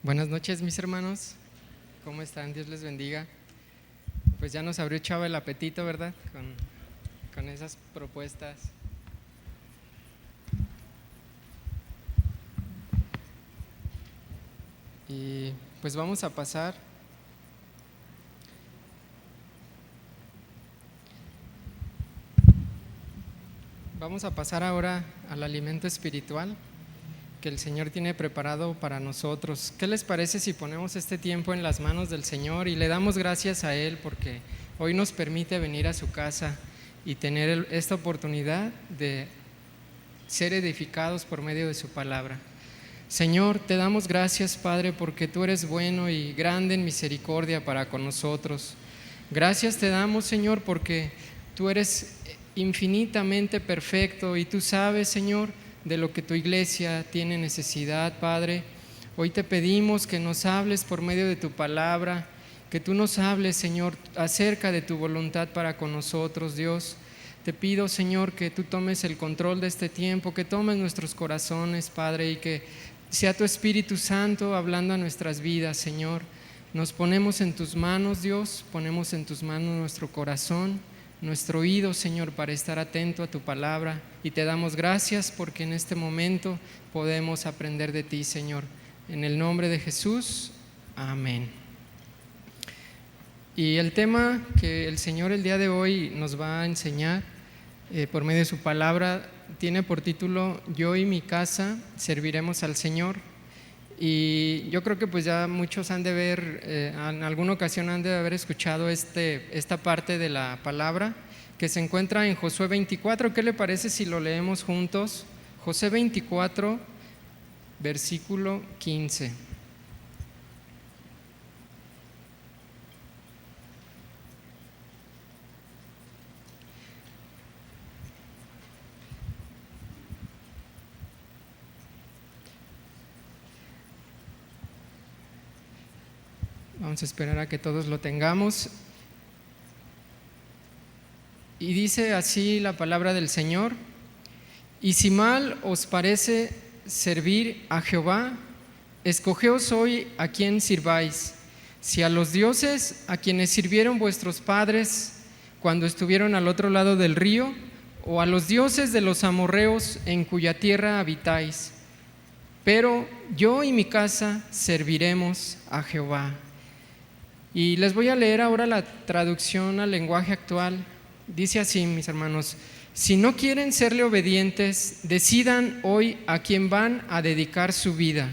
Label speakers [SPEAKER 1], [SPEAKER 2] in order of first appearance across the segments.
[SPEAKER 1] Buenas noches, mis hermanos. ¿Cómo están? Dios les bendiga. Pues ya nos abrió Chava el apetito, ¿verdad? Con esas propuestas. Y pues vamos a pasar. Vamos a pasar ahora al alimento espiritual que el Señor tiene preparado para nosotros. ¿Qué les parece si ponemos este tiempo en las manos del Señor y le damos gracias a Él porque hoy nos permite venir a su casa y tener esta oportunidad de ser edificados por medio de su palabra? Señor, te damos gracias, Padre, porque tú eres bueno y grande en misericordia para con nosotros. Gracias te damos, Señor, porque tú eres infinitamente perfecto y tú sabes, Señor, de lo que tu iglesia tiene necesidad, Padre. Hoy te pedimos que nos hables por medio de tu palabra, que tú nos hables, Señor, acerca de tu voluntad para con nosotros, Dios. Te pido, Señor, que tú tomes el control de este tiempo, que tomes nuestros corazones, Padre, y que sea tu Espíritu Santo hablando a nuestras vidas, Señor. Nos ponemos en tus manos, Dios, ponemos en tus manos nuestro corazón, nuestro oído, Señor, para estar atento a tu palabra, y te damos gracias porque en este momento podemos aprender de ti, Señor. En el nombre de Jesús, amén. Y el tema que el Señor el día de hoy nos va a enseñar por medio de su palabra tiene por título: Yo y mi casa serviremos al Señor. Y yo creo que pues ya muchos han de ver, en alguna ocasión han de haber escuchado esta parte de la palabra que se encuentra en Josué 24. ¿Qué le parece si lo leemos juntos? Josué 24, versículo 15. Vamos a esperar a que todos lo tengamos. Y dice así la palabra del Señor: Y si mal os parece servir a Jehová, escogeos hoy a quién sirváis, si a los dioses a quienes sirvieron vuestros padres cuando estuvieron al otro lado del río, o a los dioses de los amorreos en cuya tierra habitáis. Pero yo y mi casa serviremos a Jehová. Y les voy a leer ahora la traducción al lenguaje actual. Dice así, mis hermanos: si no quieren serle obedientes, decidan hoy a quién van a dedicar su vida.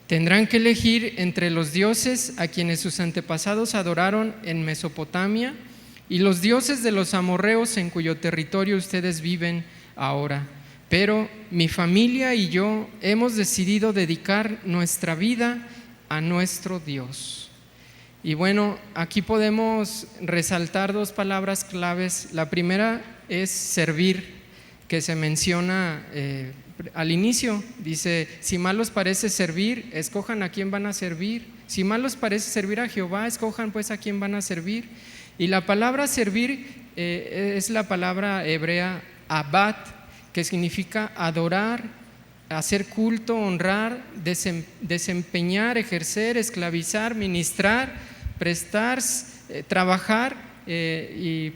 [SPEAKER 1] Tendrán que elegir entre los dioses a quienes sus antepasados adoraron en Mesopotamia y los dioses de los amorreos en cuyo territorio ustedes viven ahora. Pero mi familia y yo hemos decidido dedicar nuestra vida a nuestro Dios. Y bueno, aquí podemos resaltar dos palabras claves. La primera es servir, que se menciona al inicio. Dice: si mal os parece servir, escojan a quién van a servir. Si mal os parece servir a Jehová, escojan pues a quién van a servir. Y la palabra servir es la palabra hebrea abad, que significa adorar, hacer culto, honrar, desempeñar, ejercer, esclavizar, ministrar, prestar, trabajar, y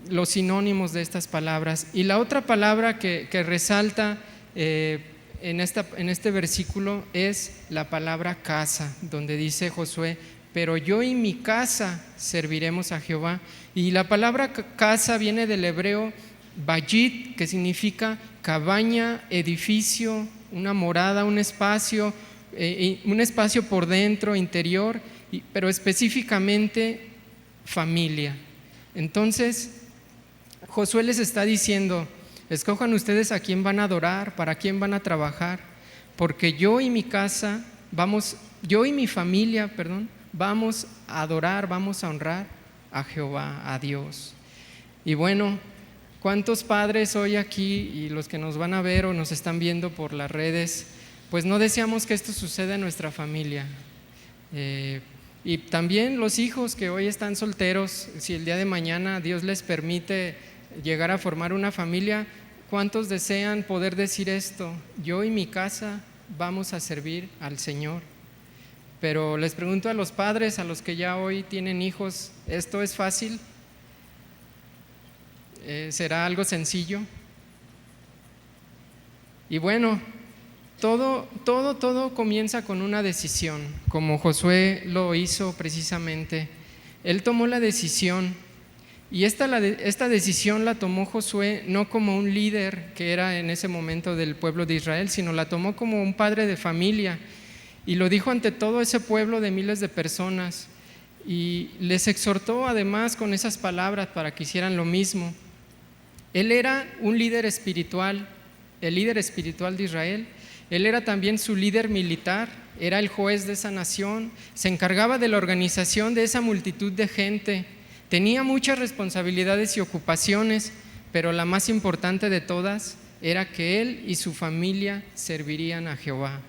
[SPEAKER 1] los sinónimos de estas palabras. Y la otra palabra que resalta en este versículo es la palabra casa, donde dice Josué: pero yo y mi casa serviremos a Jehová. Y la palabra casa viene del hebreo bayit, que significa cabaña, edificio, una morada, un espacio por dentro, interior, pero específicamente familia. Entonces Josué les está diciendo: escojan ustedes a quién van a adorar, para quién van a trabajar, porque yo y mi familia, vamos a adorar, vamos a honrar a Jehová, a Dios. Y bueno, ¿cuántos padres hoy aquí y los que nos van a ver o nos están viendo por las redes, pues no deseamos que esto suceda en nuestra familia? Y también los hijos que hoy están solteros, si el día de mañana Dios les permite llegar a formar una familia, ¿cuántos desean poder decir esto? Yo y mi casa vamos a servir al Señor. Pero les pregunto a los padres, a los que ya hoy tienen hijos, ¿esto es fácil? ¿Será algo sencillo? Y bueno, todo comienza con una decisión, como Josué lo hizo precisamente. Él tomó la decisión, y esta decisión la tomó Josué no como un líder que era en ese momento del pueblo de Israel, sino la tomó como un padre de familia, y lo dijo ante todo ese pueblo de miles de personas, y les exhortó además con esas palabras para que hicieran lo mismo. Él era un líder espiritual, el líder espiritual de Israel. Él era también su líder militar, era el juez de esa nación, se encargaba de la organización de esa multitud de gente, tenía muchas responsabilidades y ocupaciones, pero la más importante de todas era que él y su familia servirían a Jehová.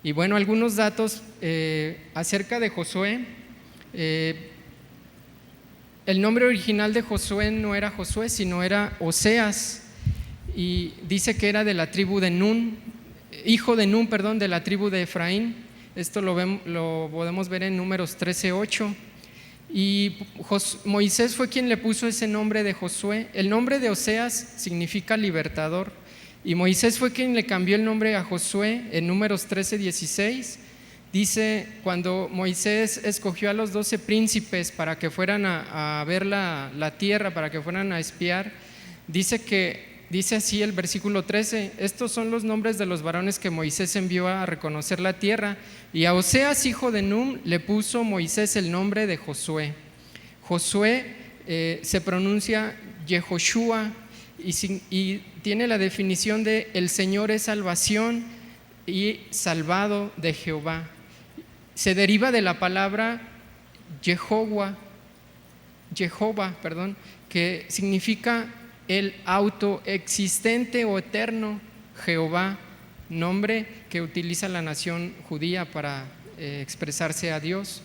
[SPEAKER 1] Y bueno, algunos datos acerca de Josué. El nombre original de Josué no era Josué, sino era Oseas, y dice que era de la tribu de Nun, hijo de Nun, de la tribu de Efraín. Esto lo podemos ver en Números 13:8. Y Moisés fue quien le puso ese nombre de Josué. El nombre de Oseas significa libertador, y Moisés fue quien le cambió el nombre a Josué en Números 13:16. Dice, cuando Moisés escogió a los 12 príncipes para que fueran a ver la tierra, para que fueran a espiar, dice así el versículo 13: estos son los nombres de los varones que Moisés envió a reconocer la tierra. Y a Oseas, hijo de Nun, le puso Moisés el nombre de Josué. Josué se pronuncia Yehoshua y tiene la definición de el Señor es salvación y salvado de Jehová. Se deriva de la palabra Jehová, que significa el autoexistente o eterno Jehová, nombre que utiliza la nación judía para expresarse a Dios.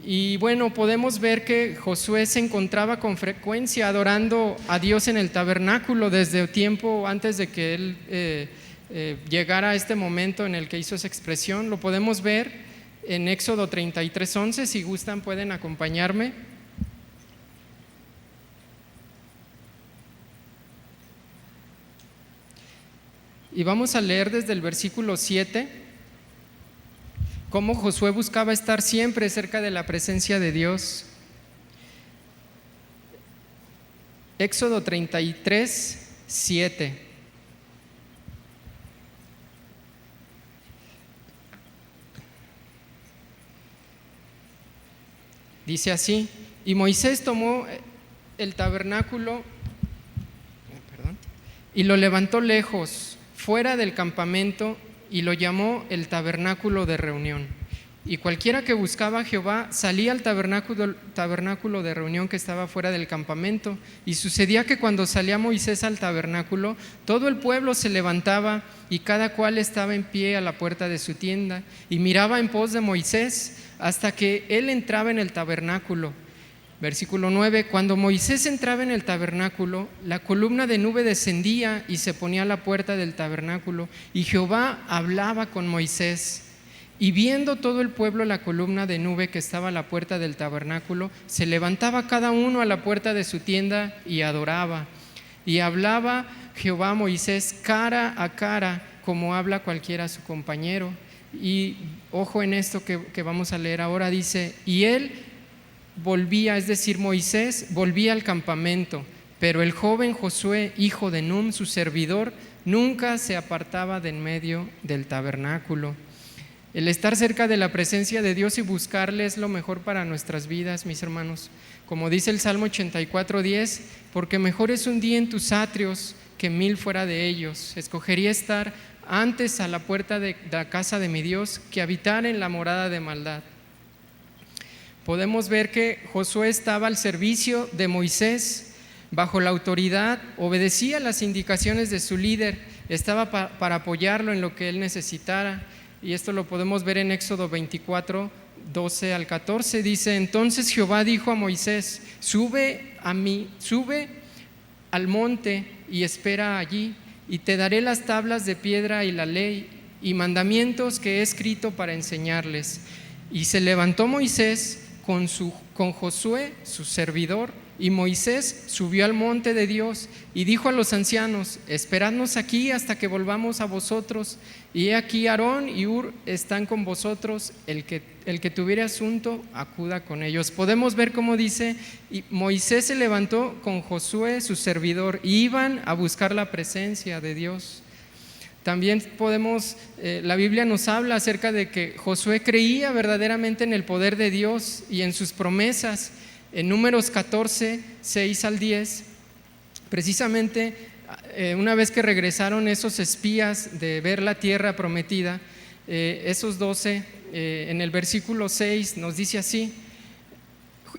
[SPEAKER 1] Y bueno, podemos ver que Josué se encontraba con frecuencia adorando a Dios en el tabernáculo desde tiempo antes de que él llegara a este momento en el que hizo esa expresión. Lo podemos ver en Éxodo 33:11, si gustan pueden acompañarme. Y vamos a leer desde el versículo 7 cómo Josué buscaba estar siempre cerca de la presencia de Dios. Éxodo 33:7. Dice así: y Moisés tomó el tabernáculo y lo levantó lejos, fuera del campamento, y lo llamó el tabernáculo de reunión. Y cualquiera que buscaba a Jehová salía al tabernáculo de reunión que estaba fuera del campamento. Y sucedía que cuando salía Moisés al tabernáculo, todo el pueblo se levantaba y cada cual estaba en pie a la puerta de su tienda y miraba en pos de Moisés hasta que él entraba en el tabernáculo. Versículo 9: cuando Moisés entraba en el tabernáculo, la columna de nube descendía y se ponía a la puerta del tabernáculo, y Jehová hablaba con Moisés. Y viendo todo el pueblo la columna de nube que estaba a la puerta del tabernáculo, se levantaba cada uno a la puerta de su tienda y adoraba. Y hablaba Jehová a Moisés cara a cara, como habla cualquiera a su compañero. Y ojo en esto que vamos a leer ahora, dice: y él volvía, es decir, Moisés volvía al campamento, pero el joven Josué, hijo de Nun, su servidor, nunca se apartaba de en medio del tabernáculo. El estar cerca de la presencia de Dios y buscarle es lo mejor para nuestras vidas, mis hermanos. Como dice el Salmo 84:10: porque mejor es un día en tus atrios que 1000 fuera de ellos. Escogería estar antes a la puerta de la casa de mi Dios que habitar en la morada de maldad. Podemos ver que Josué estaba al servicio de Moisés, bajo la autoridad, obedecía las indicaciones de su líder, estaba para apoyarlo en lo que él necesitara. Y esto lo podemos ver en Éxodo 24:12 al 14. Dice: entonces Jehová dijo a Moisés: sube al monte y espera allí, y te daré las tablas de piedra y la ley y mandamientos que he escrito para enseñarles. Y se levantó Moisés con Josué, su servidor, y Moisés subió al monte de Dios y dijo a los ancianos: esperadnos aquí hasta que volvamos a vosotros. Y he aquí Aarón y Hur están con vosotros, el que tuviere asunto, acuda con ellos. Podemos ver cómo dice: y Moisés se levantó con Josué, su servidor, y iban a buscar la presencia de Dios. También la Biblia nos habla acerca de que Josué creía verdaderamente en el poder de Dios y en sus promesas. En Números 14, 6 al 10, precisamente una vez que regresaron esos espías de ver la tierra prometida, esos 12, en el versículo 6 nos dice así: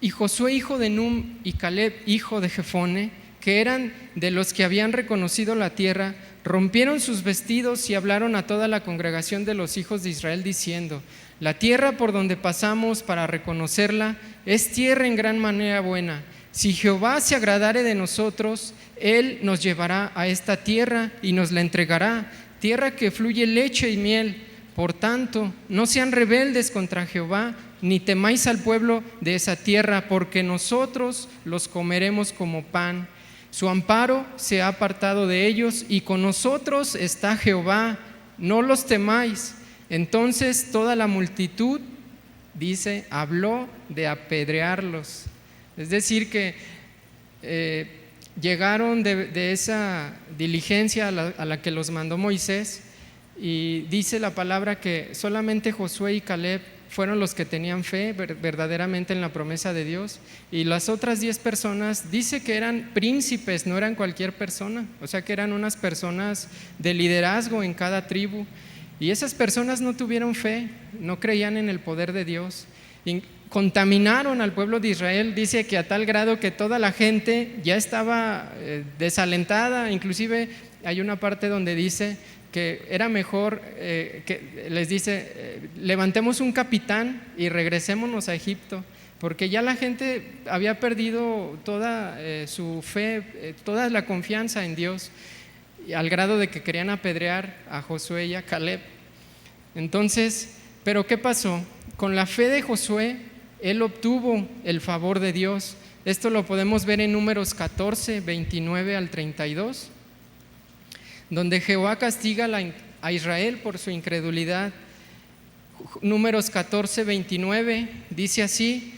[SPEAKER 1] y Josué hijo de Num y Caleb hijo de Jefone, que eran de los que habían reconocido la tierra, rompieron sus vestidos y hablaron a toda la congregación de los hijos de Israel diciendo: la tierra por donde pasamos para reconocerla es tierra en gran manera buena. Si Jehová se agradare de nosotros, Él nos llevará a esta tierra y nos la entregará, tierra que fluye leche y miel. Por tanto, no sean rebeldes contra Jehová, ni temáis al pueblo de esa tierra, porque nosotros los comeremos como pan. Su amparo se ha apartado de ellos, y con nosotros está Jehová, no los temáis. Entonces toda la multitud, dice, habló de apedrearlos. Es decir que llegaron de esa diligencia a la que los mandó Moisés, y dice la palabra que solamente Josué y Caleb fueron los que tenían fe verdaderamente en la promesa de Dios, y las otras 10 personas dice que eran príncipes, no eran cualquier persona, o sea que eran unas personas de liderazgo en cada tribu. Y esas personas no tuvieron fe, no creían en el poder de Dios, y contaminaron al pueblo de Israel. Dice que a tal grado que toda la gente ya estaba desalentada. Inclusive hay una parte donde dice que era mejor, que les dice: levantemos un capitán y regresémonos a Egipto, porque ya la gente había perdido toda su fe, toda la confianza en Dios, al grado de que querían apedrear a Josué y a Caleb. Entonces, ¿pero qué pasó? Con la fe de Josué, él obtuvo el favor de Dios. Esto lo podemos ver en Números 14, 29 al 32, donde Jehová castiga a Israel por su incredulidad. Números 14, 29 dice así: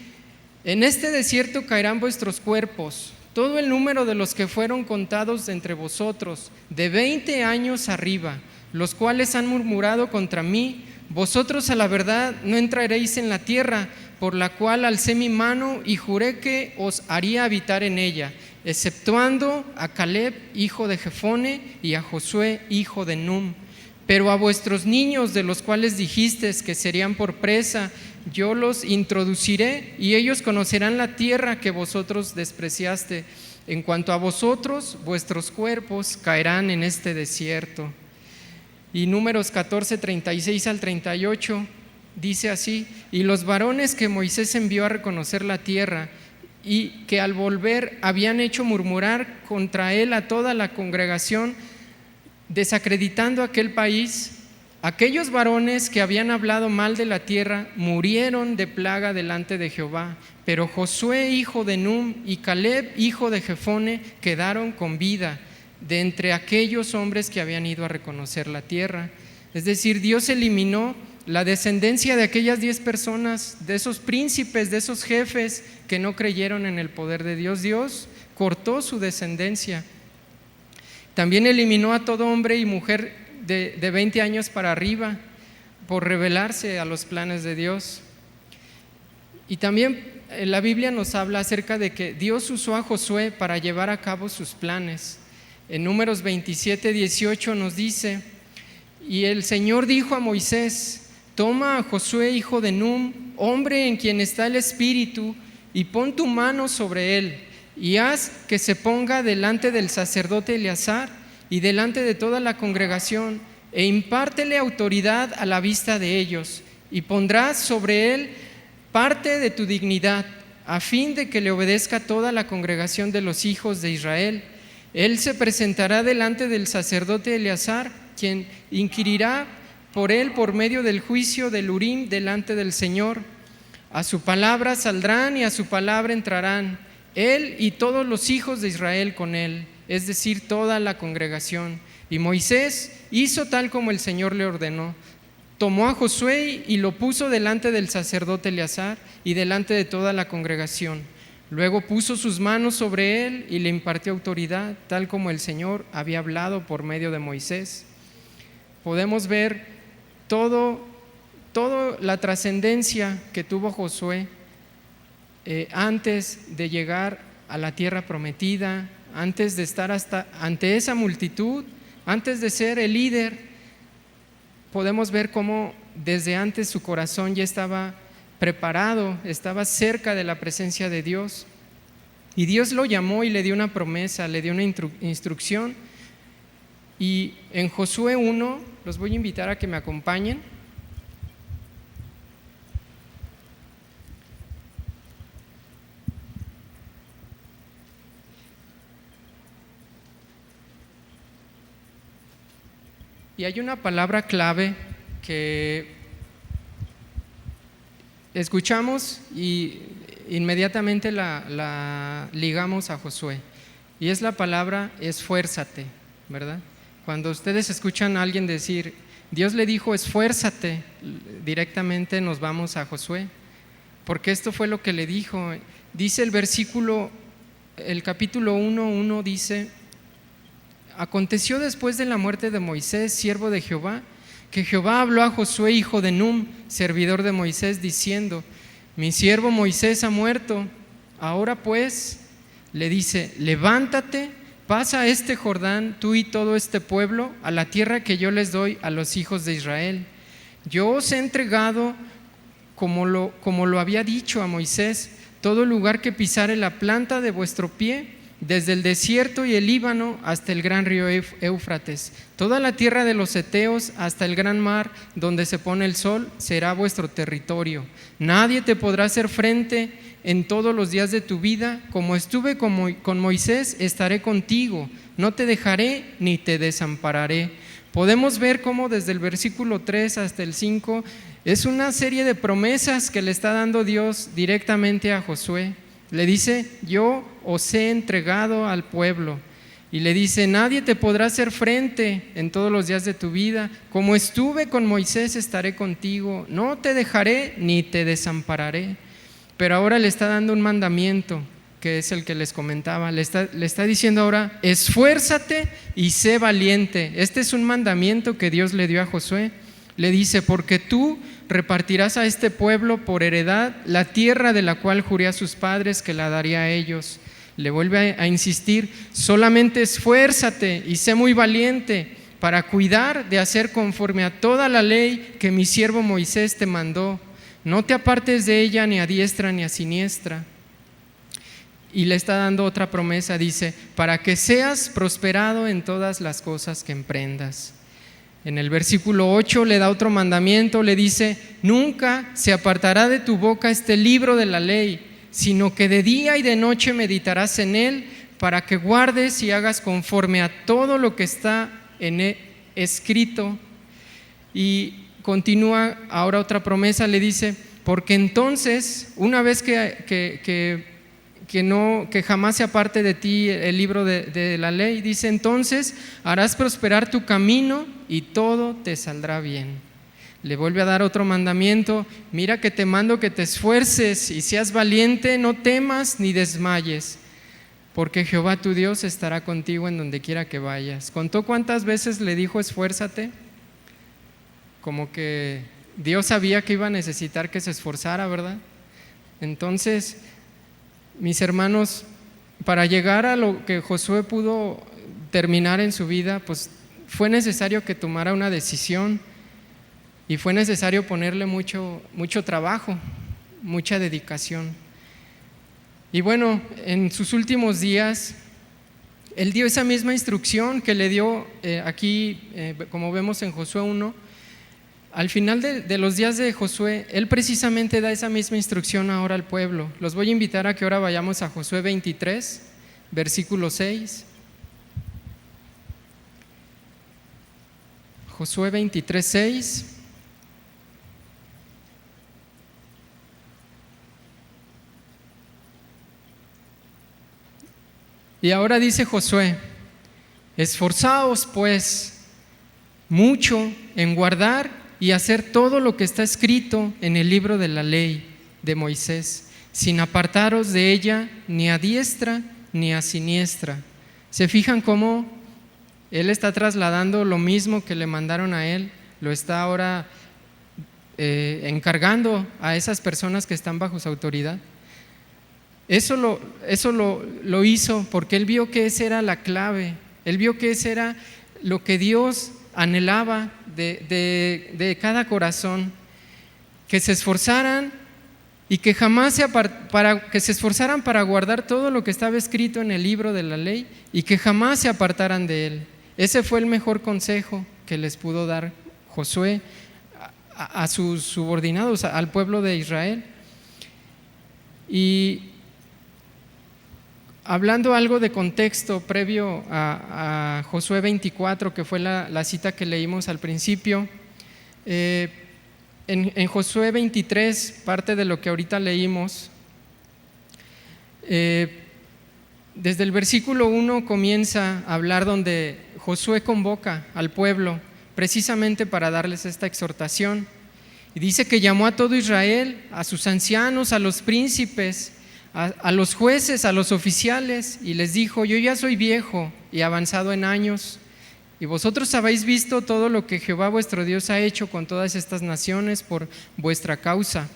[SPEAKER 1] en este desierto caerán vuestros cuerpos, todo el número de los que fueron contados de entre vosotros, de 20 años arriba, los cuales han murmurado contra mí. Vosotros a la verdad no entraréis en la tierra, por la cual alcé mi mano y juré que os haría habitar en ella, exceptuando a Caleb hijo de Jefone y a Josué hijo de Num. Pero a vuestros niños, de los cuales dijisteis que serían por presa, yo los introduciré, y ellos conocerán la tierra que vosotros despreciaste. En cuanto a vosotros, vuestros cuerpos caerán en este desierto. Y Números 14, 36 al 38 dice así: y los varones que Moisés envió a reconocer la tierra, y que al volver habían hecho murmurar contra él a toda la congregación, desacreditando aquel país, aquellos varones que habían hablado mal de la tierra murieron de plaga delante de Jehová, pero Josué hijo de Num y Caleb hijo de Jefone quedaron con vida de entre aquellos hombres que habían ido a reconocer la tierra. Es decir, Dios eliminó la descendencia de aquellas 10 personas, de esos príncipes, de esos jefes que no creyeron en el poder de Dios. Dios cortó su descendencia. También eliminó a todo hombre y mujer de 20 años para arriba por rebelarse a los planes de Dios. Y también la Biblia nos habla acerca de que Dios usó a Josué para llevar a cabo sus planes. En Números 27, 18 nos dice: y el Señor dijo a Moisés: toma a Josué hijo de Num, hombre en quien está el Espíritu, y pon tu mano sobre él, y haz que se ponga delante del sacerdote Eleazar y delante de toda la congregación, e impártele autoridad a la vista de ellos, y pondrás sobre él parte de tu dignidad, a fin de que le obedezca toda la congregación de los hijos de Israel. Él se presentará delante del sacerdote Eleazar, quien inquirirá por él por medio del juicio del Urim delante del Señor. A su palabra saldrán y a su palabra entrarán, él y todos los hijos de Israel con él, es decir, toda la congregación. Y Moisés hizo tal como el Señor le ordenó. Tomó a Josué y lo puso delante del sacerdote Eleazar y delante de toda la congregación. Luego puso sus manos sobre él y le impartió autoridad, tal como el Señor había hablado por medio de Moisés. Podemos ver toda la trascendencia que tuvo Josué antes de llegar a la tierra prometida, antes de estar ante esa multitud, antes de ser el líder. Podemos ver cómo desde antes su corazón ya estaba preparado, estaba cerca de la presencia de Dios. Y Dios lo llamó y le dio una promesa, le dio una instrucción. Y en Josué 1, los voy a invitar a que me acompañen. Y hay una palabra clave que escuchamos y inmediatamente la ligamos a Josué. Y es la palabra esfuérzate, ¿verdad? Cuando ustedes escuchan a alguien decir, Dios le dijo esfuérzate, directamente nos vamos a Josué, porque esto fue lo que le dijo. Dice el capítulo 1:1 dice: aconteció después de la muerte de Moisés, siervo de Jehová, que Jehová habló a Josué, hijo de Num, servidor de Moisés, diciendo: mi siervo Moisés ha muerto. Ahora pues, le dice, levántate, pasa este Jordán, tú y todo este pueblo, a la tierra que yo les doy a los hijos de Israel. Yo os he entregado, como lo había dicho a Moisés, todo lugar que pisare la planta de vuestro pie, desde el desierto y el Líbano hasta el gran río Éufrates, toda la tierra de los heteos hasta el gran mar donde se pone el sol, será vuestro territorio. Nadie te podrá hacer frente en todos los días de tu vida. Como estuve con Moisés, estaré contigo, no te dejaré ni te desampararé. Podemos ver cómo desde el versículo 3 hasta el 5 es una serie de promesas que le está dando Dios directamente a Josué. Le dice: yo os he entregado al pueblo. Y le dice: nadie te podrá hacer frente en todos los días de tu vida. Como estuve con Moisés, estaré contigo. No te dejaré ni te desampararé. Pero ahora le está dando un mandamiento, que es el que les comentaba. Le está diciendo ahora: esfuérzate y sé valiente. Este es un mandamiento que Dios le dio a Josué. Le dice: porque tú repartirás a este pueblo por heredad la tierra de la cual juré a sus padres que la daría a ellos. Le vuelve a insistir: solamente esfuérzate y sé muy valiente para cuidar de hacer conforme a toda la ley que mi siervo Moisés te mandó. No te apartes de ella ni a diestra ni a siniestra. Y le está dando otra promesa, dice: para que seas prosperado en todas las cosas que emprendas. En el versículo 8 le da otro mandamiento, le dice: nunca se apartará de tu boca este libro de la ley, sino que de día y de noche meditarás en él, para que guardes y hagas conforme a todo lo que está en él escrito. Y continúa ahora otra promesa, le dice: porque entonces, una vez que jamás se aparte de ti el libro de la ley, dice, entonces harás prosperar tu camino y todo te saldrá bien. Le vuelve a dar otro mandamiento: mira que te mando que te esfuerces y seas valiente, no temas ni desmayes, porque Jehová tu Dios estará contigo en donde quiera que vayas. ¿Contó cuántas veces le dijo esfuérzate? Como que Dios sabía que iba a necesitar que se esforzara, ¿verdad? Entonces, mis hermanos, para llegar a lo que Josué pudo terminar en su vida, pues fue necesario que tomara una decisión y fue necesario ponerle mucho trabajo, mucha dedicación. Y bueno, en sus últimos días, él dio esa misma instrucción que le dio aquí, como vemos en Josué 1. Al final de los días de Josué, él precisamente da esa misma instrucción ahora al pueblo. Los voy a invitar a que ahora vayamos a Josué 23, versículo 6. Josué 23:6. Y ahora dice Josué: esforzaos pues mucho en guardar y hacer todo lo que está escrito en el libro de la ley de Moisés, sin apartaros de ella ni a diestra ni a siniestra. ¿Se fijan cómo él está trasladando lo mismo que le mandaron a él? Lo está ahora encargando a esas personas que están bajo su autoridad. Eso lo hizo porque él vio que esa era la clave. Él vio que ese era lo que Dios anhelaba de cada corazón, que se esforzaran y que jamás que se esforzaran para guardar todo lo que estaba escrito en el libro de la ley y que jamás se apartaran de él. Ese fue el mejor consejo que les pudo dar Josué a sus subordinados, al pueblo de Israel. Y hablando algo de contexto previo a Josué 24, que fue la cita que leímos al principio, en Josué 23, parte de lo que ahorita leímos, desde el versículo 1 comienza a hablar donde Josué convoca al pueblo precisamente para darles esta exhortación. Y dice que llamó a todo Israel, a sus ancianos, a los príncipes, a los jueces, a los oficiales, y les dijo: yo ya soy viejo y avanzado en años, y vosotros habéis visto todo lo que Jehová vuestro Dios ha hecho con todas estas naciones por vuestra causa,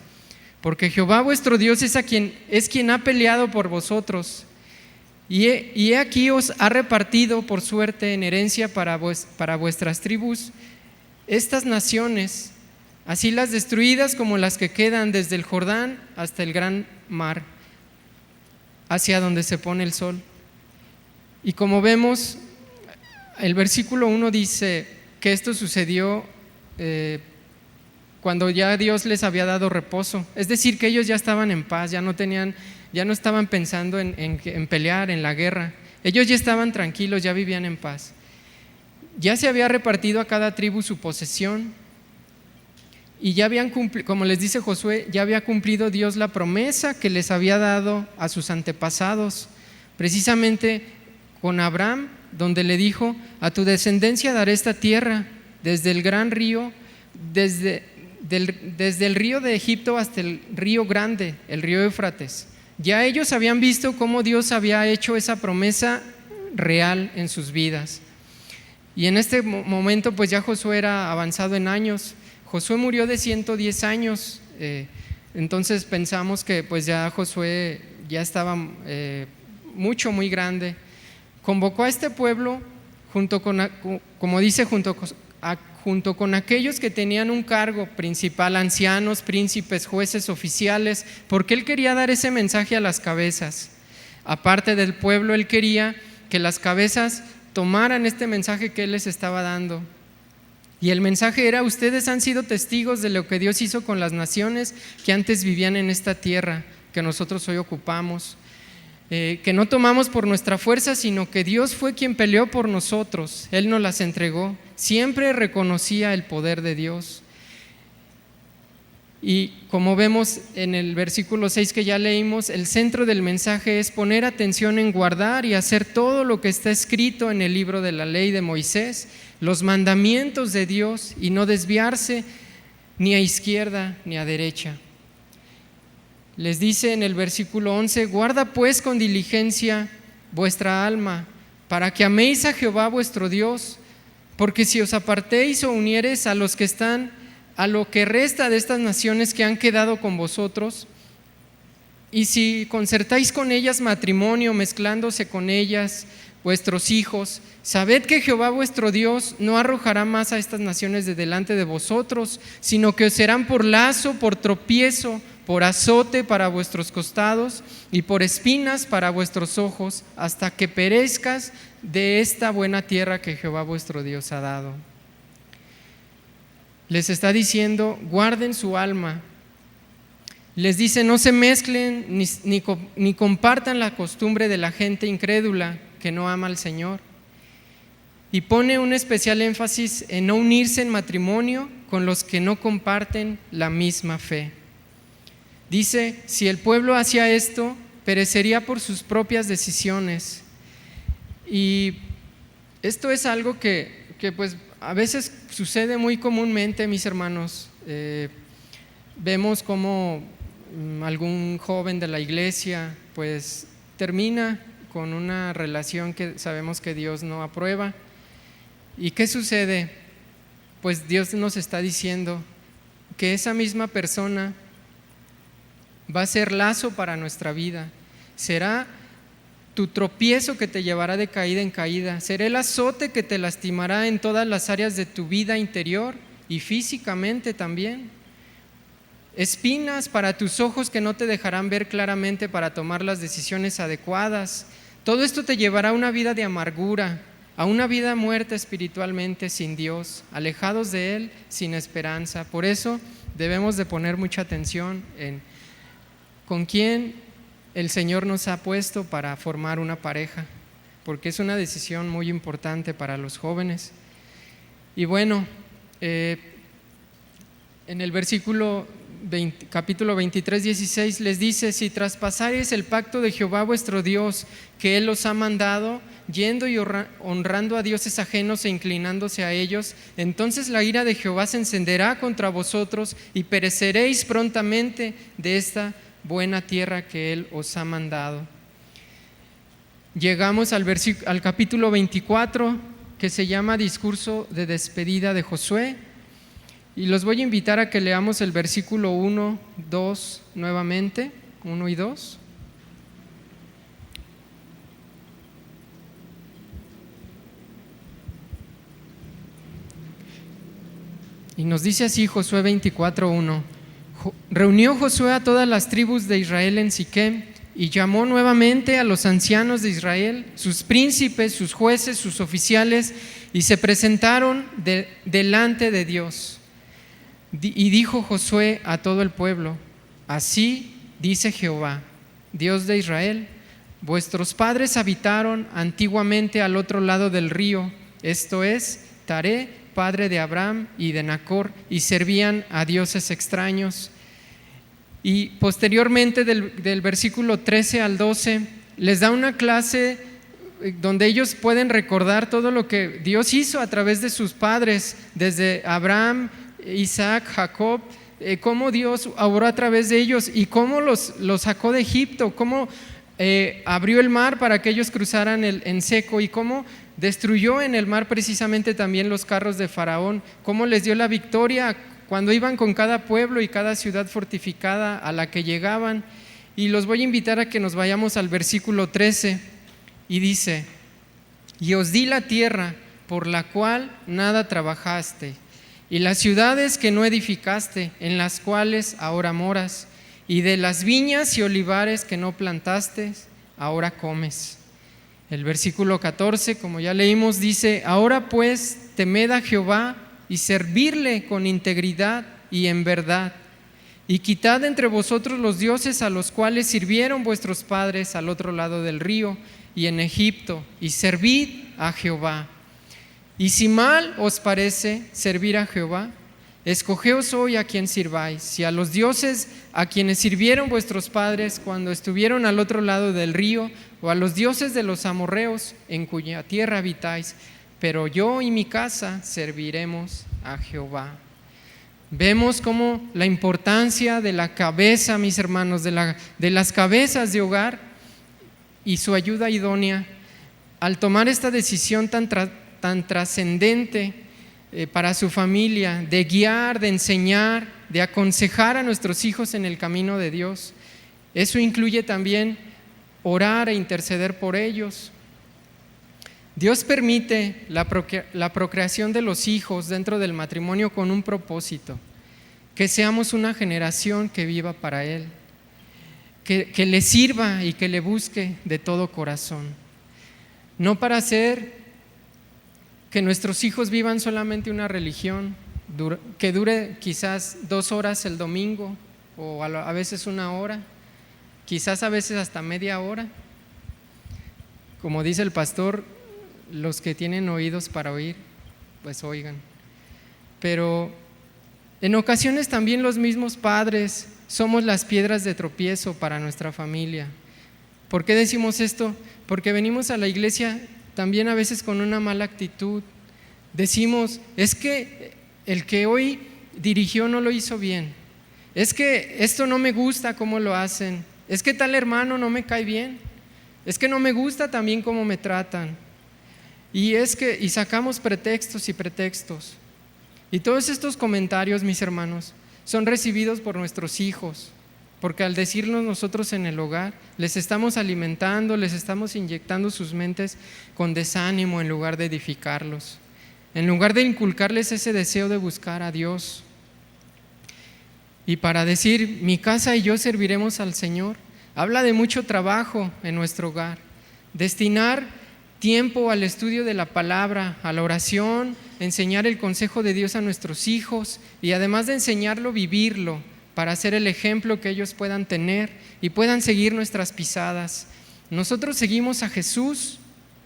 [SPEAKER 1] porque Jehová vuestro Dios es quien ha peleado por vosotros, y he aquí os ha repartido por suerte en herencia para vuestras tribus estas naciones, así las destruidas como las que quedan desde el Jordán hasta el gran mar, hacia donde se pone el sol. Y como vemos, el versículo 1 dice que esto sucedió cuando ya Dios les había dado reposo, es decir, que ellos ya estaban en paz, ya no estaban pensando en pelear, en la guerra. Ellos ya estaban tranquilos, ya vivían en paz. Ya se había repartido a cada tribu su posesión, y ya habían cumplido, como les dice Josué, ya había cumplido Dios la promesa que les había dado a sus antepasados, precisamente con Abraham, donde le dijo: a tu descendencia daré esta tierra, desde el gran río, desde el río de Egipto hasta el río grande, el río Éufrates. Ya ellos habían visto cómo Dios había hecho esa promesa real en sus vidas. Y en este momento pues ya Josué era avanzado en años. Josué murió de 110 años, entonces pensamos que pues ya Josué ya estaba muy grande. Convocó a este pueblo como dice, junto con aquellos que tenían un cargo principal, ancianos, príncipes, jueces, oficiales, porque él quería dar ese mensaje a las cabezas. Aparte del pueblo, él quería que las cabezas tomaran este mensaje que él les estaba dando. Y el mensaje era: ustedes han sido testigos de lo que Dios hizo con las naciones que antes vivían en esta tierra que nosotros hoy ocupamos, que no tomamos por nuestra fuerza, sino que Dios fue quien peleó por nosotros, Él nos las entregó. Siempre reconocía el poder de Dios. Y como vemos en el versículo 6 que ya leímos, el centro del mensaje es poner atención en guardar y hacer todo lo que está escrito en el libro de la ley de Moisés, los mandamientos de Dios, y no desviarse ni a izquierda ni a derecha. Les dice en el versículo 11: guarda pues con diligencia vuestra alma, para que améis a Jehová vuestro Dios, porque si os apartéis o unieres a los que están, a lo que resta de estas naciones que han quedado con vosotros, y si concertáis con ellas matrimonio, mezclándose con ellas vuestros hijos, sabed que Jehová vuestro Dios no arrojará más a estas naciones de delante de vosotros, sino que os serán por lazo, por tropiezo, por azote para vuestros costados y por espinas para vuestros ojos, hasta que perezcas de esta buena tierra que Jehová vuestro Dios ha dado. Les está diciendo: guarden su alma. Les dice: no se mezclen ni compartan la costumbre de la gente incrédula que no ama al Señor. y pone un especial énfasis en no unirse en matrimonio con los que no comparten la misma fe. Dice, si el pueblo hacía esto, perecería por sus propias decisiones. Y esto es algo que pues a veces sucede muy comúnmente, mis hermanos. Vemos como algún joven de la iglesia pues termina con una relación que sabemos que Dios no aprueba. ¿Y qué sucede? Pues Dios nos está diciendo que esa misma persona va a ser lazo para nuestra vida, será tu tropiezo que te llevará de caída en caída, será el azote que te lastimará en todas las áreas de tu vida interior y físicamente también. Espinas para tus ojos que no te dejarán ver claramente para tomar las decisiones adecuadas. Todo esto te llevará a una vida de amargura, a una vida muerta espiritualmente sin Dios, alejados de Él, sin esperanza. Por eso debemos de poner mucha atención en con quién el Señor nos ha puesto para formar una pareja, porque es una decisión muy importante para los jóvenes. Y bueno, en el capítulo 23, 16 les dice: si traspasareis el pacto de Jehová vuestro Dios, que Él os ha mandado, yendo y honrando a dioses ajenos e inclinándose a ellos, entonces la ira de Jehová se encenderá contra vosotros y pereceréis prontamente de esta buena tierra que Él os ha mandado. Llegamos al capítulo 24, que se llama Discurso de despedida de Josué, y los voy a invitar a que leamos el versículo 1, 2 nuevamente, 1 y 2. Y nos dice así Josué 24, 1. Reunió Josué a todas las tribus de Israel en Siquem y llamó nuevamente a los ancianos de Israel, sus príncipes, sus jueces, sus oficiales, y se presentaron delante de Dios. Y dijo Josué a todo el pueblo: así dice Jehová, Dios de Israel: vuestros padres habitaron antiguamente al otro lado del río, esto es, Taré, padre de Abraham y de Nacor, y servían a dioses extraños. Y posteriormente del versículo 13 al 12 les da una clase donde ellos pueden recordar todo lo que Dios hizo a través de sus padres, desde Abraham, Isaac, Jacob, cómo Dios obró a través de ellos y cómo los sacó de Egipto, cómo abrió el mar para que ellos cruzaran en seco, y cómo destruyó en el mar precisamente también los carros de Faraón, cómo les dio la victoria cuando iban con cada pueblo y cada ciudad fortificada a la que llegaban. Y los voy a invitar a que nos vayamos al versículo 13, y dice: y os di la tierra por la cual nada trabajaste, y las ciudades que no edificaste, en las cuales ahora moras, y de las viñas y olivares que no plantaste, ahora comes. El versículo 14, como ya leímos, dice: ahora pues temed a Jehová y servirle con integridad y en verdad, y quitad entre vosotros los dioses a los cuales sirvieron vuestros padres al otro lado del río y en Egipto, y servid a Jehová. Y si mal os parece servir a Jehová, escogeos hoy a quien sirváis, si a los dioses a quienes sirvieron vuestros padres cuando estuvieron al otro lado del río, o a los dioses de los amorreos en cuya tierra habitáis, pero yo y mi casa serviremos a Jehová. Vemos cómo la importancia de la cabeza, mis hermanos, de las cabezas de hogar y su ayuda idónea al tomar esta decisión tan trascendente para su familia, de guiar, de enseñar, de aconsejar a nuestros hijos en el camino de Dios. Eso incluye también orar e interceder por ellos. Dios permite la procreación de los hijos dentro del matrimonio con un propósito: que seamos una generación que viva para Él, que le sirva y que le busque de todo corazón. No para hacer que nuestros hijos vivan solamente una religión que dure quizás 2 horas el domingo, o a veces 1 hora, quizás a veces hasta media hora. Como dice el pastor, los que tienen oídos para oír, pues oigan. Pero en ocasiones también los mismos padres somos las piedras de tropiezo para nuestra familia. ¿Por qué decimos esto? Porque venimos a la iglesia también a veces con una mala actitud. Decimos, es que el que hoy dirigió no lo hizo bien. Es que esto no me gusta cómo lo hacen. Es que tal hermano no me cae bien. Es que no me gusta también cómo me tratan. Y sacamos pretextos y pretextos. Y todos estos comentarios, mis hermanos, son recibidos por nuestros hijos, porque al decirnos nosotros en el hogar, les estamos alimentando, les estamos inyectando sus mentes con desánimo en lugar de edificarlos, en lugar de inculcarles ese deseo de buscar a Dios. Y para decir, mi casa y yo serviremos al Señor, habla de mucho trabajo en nuestro hogar, destinar tiempo al estudio de la palabra, a la oración, enseñar el consejo de Dios a nuestros hijos y además de enseñarlo, vivirlo para ser el ejemplo que ellos puedan tener y puedan seguir nuestras pisadas. Nosotros seguimos a Jesús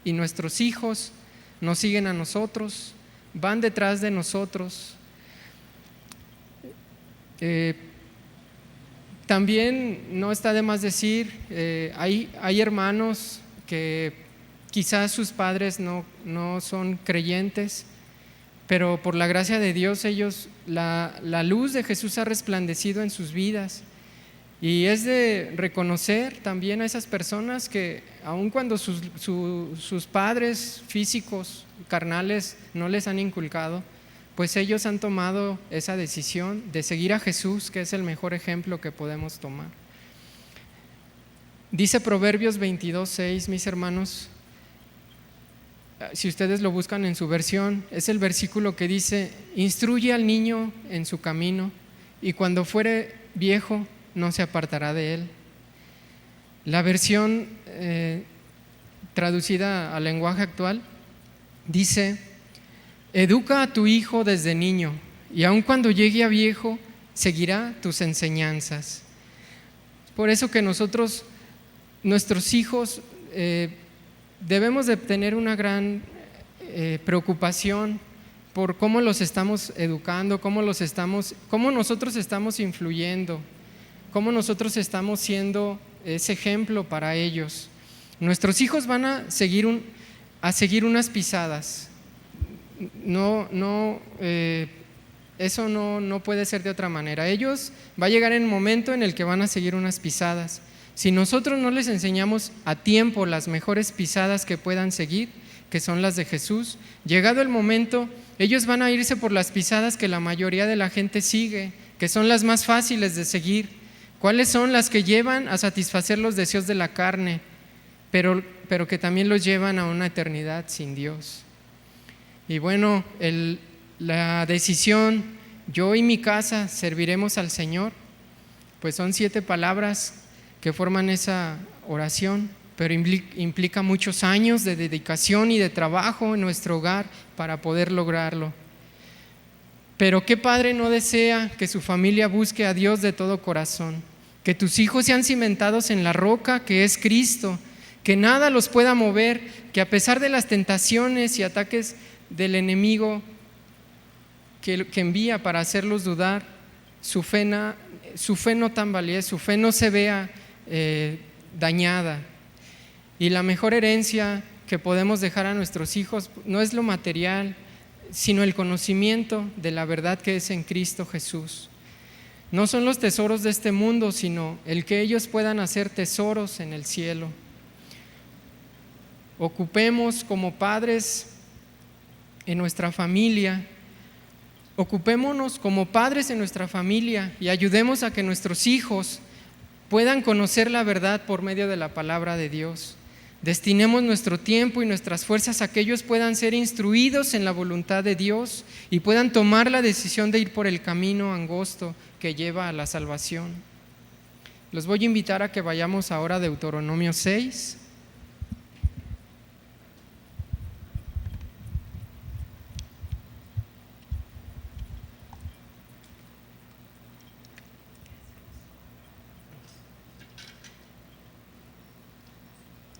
[SPEAKER 1] y nuestros hijos nos siguen a nosotros, van detrás de nosotros. También no está de más decir, hay hermanos que quizás sus padres no son creyentes, pero por la gracia de Dios ellos, la luz de Jesús ha resplandecido en sus vidas. Y es de reconocer también a esas personas que aun cuando sus padres físicos, carnales, no les han inculcado, pues ellos han tomado esa decisión de seguir a Jesús, que es el mejor ejemplo que podemos tomar. Dice Proverbios 22:6, mis hermanos, si ustedes lo buscan en su versión, es el versículo que dice: instruye al niño en su camino y cuando fuere viejo no se apartará de él. La versión traducida al lenguaje actual dice: educa a tu hijo desde niño y aun cuando llegue a viejo seguirá tus enseñanzas. Por eso que nuestros hijos debemos de tener una gran preocupación por cómo los estamos educando, cómo nosotros estamos influyendo, cómo nosotros estamos siendo ese ejemplo para ellos. Nuestros hijos van a seguir unas pisadas. Eso no puede ser de otra manera. Va a llegar el momento en el que van a seguir unas pisadas. Si nosotros no les enseñamos a tiempo las mejores pisadas que puedan seguir, que son las de Jesús, llegado el momento, ellos van a irse por las pisadas que la mayoría de la gente sigue, que son las más fáciles de seguir. ¿Cuáles son? Las que llevan a satisfacer los deseos de la carne, pero que también los llevan a una eternidad sin Dios. Y bueno, la decisión, yo y mi casa serviremos al Señor, pues son 7 palabras que forman esa oración, pero implica muchos años de dedicación y de trabajo en nuestro hogar para poder lograrlo. Pero ¿qué padre no desea que su familia busque a Dios de todo corazón? Que tus hijos sean cimentados en la roca que es Cristo, que nada los pueda mover, que a pesar de las tentaciones y ataques del enemigo que envía para hacerlos dudar, su fe no tambalee, su fe no se vea dañada. Y la mejor herencia que podemos dejar a nuestros hijos no es lo material, sino el conocimiento de la verdad que es en Cristo Jesús. No son los tesoros de este mundo, sino el que ellos puedan hacer tesoros en el cielo. Ocupemos como padres en nuestra familia, ocupémonos como padres en nuestra familia y ayudemos a que nuestros hijos puedan conocer la verdad por medio de la palabra de Dios. Destinemos nuestro tiempo y nuestras fuerzas a que ellos puedan ser instruidos en la voluntad de Dios y puedan tomar la decisión de ir por el camino angosto que lleva a la salvación. Los voy a invitar a que vayamos ahora a Deuteronomio 6.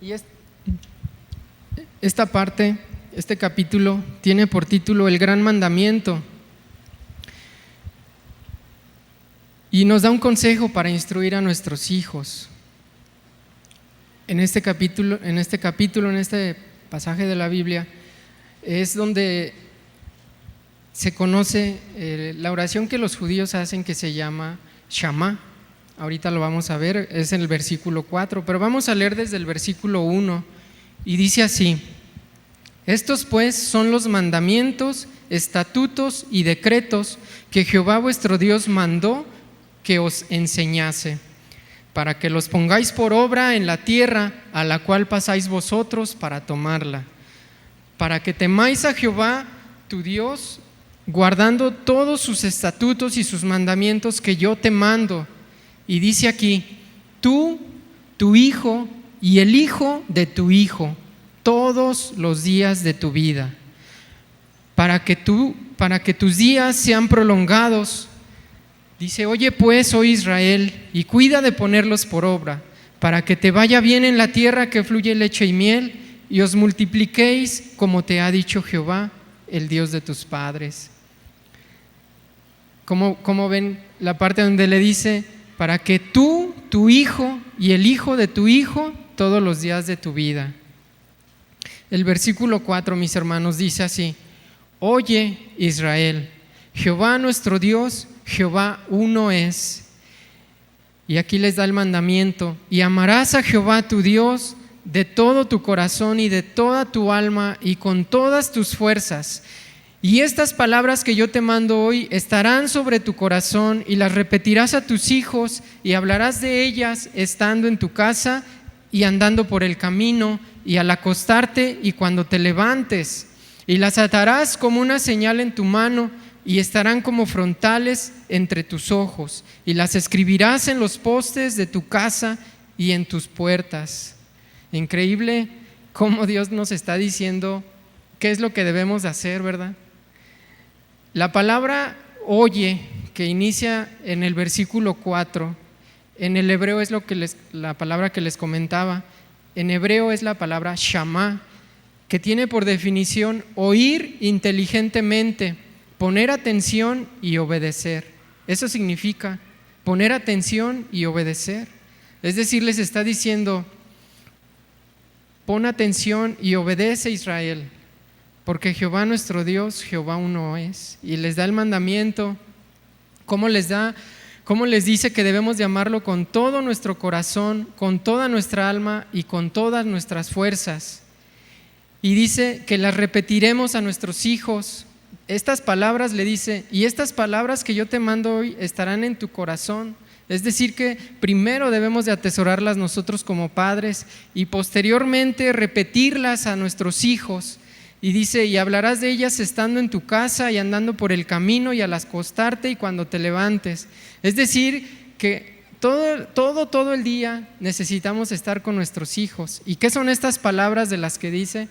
[SPEAKER 1] Y esta parte este capítulo tiene por título El Gran Mandamiento y nos da un consejo para instruir a nuestros hijos. En este pasaje de la Biblia es donde se conoce la oración que los judíos hacen, que se llama Shama. Ahorita lo vamos a ver, es en el versículo 4, pero vamos a leer desde el versículo 1 y dice así: estos pues son los mandamientos, estatutos y decretos que Jehová vuestro Dios mandó que os enseñase, para que los pongáis por obra en la tierra a la cual pasáis vosotros para tomarla, para que temáis a Jehová tu Dios, guardando todos sus estatutos y sus mandamientos que yo te mando. Y dice aquí: tú, tu hijo y el hijo de tu hijo, todos los días de tu vida, para que tus días sean prolongados. Dice: oye pues, oh Israel, y cuida de ponerlos por obra, para que te vaya bien en la tierra que fluye leche y miel, y os multipliquéis como te ha dicho Jehová, el Dios de tus padres. ¿Cómo ven la parte donde le dice: para que tú, tu hijo y el hijo de tu hijo, todos los días de tu vida? El versículo 4, mis hermanos, dice así: oye Israel, Jehová nuestro Dios, Jehová uno es. Y aquí les da el mandamiento: y amarás a Jehová tu Dios de todo tu corazón y de toda tu alma y con todas tus fuerzas. Y estas palabras que yo te mando hoy estarán sobre tu corazón, y las repetirás a tus hijos, y hablarás de ellas estando en tu casa y andando por el camino, y al acostarte y cuando te levantes. Y las atarás como una señal en tu mano, y estarán como frontales entre tus ojos, y las escribirás en los postes de tu casa y en tus puertas. Increíble cómo Dios nos está diciendo qué es lo que debemos de hacer, ¿verdad? La palabra oye, que inicia en el versículo 4, en el hebreo es la palabra que les comentaba. En hebreo es la palabra Shama, que tiene por definición oír inteligentemente, poner atención y obedecer. Eso significa poner atención y obedecer. Es decir, les está diciendo: pon atención y obedece, Israel, porque Jehová nuestro Dios, Jehová uno es. Y les da el mandamiento. ¿Cómo les dice que debemos de amarlo con todo nuestro corazón, con toda nuestra alma y con todas nuestras fuerzas? Y dice que las repetiremos a nuestros hijos. Estas palabras, le dice: y estas palabras que yo te mando hoy estarán en tu corazón. Es decir, que primero debemos de atesorarlas nosotros como padres y posteriormente repetirlas a nuestros hijos. Y dice: y hablarás de ellas estando en tu casa y andando por el camino y al acostarte y cuando te levantes. Es decir, que todo el día necesitamos estar con nuestros hijos. ¿Y qué son estas palabras de las que dice?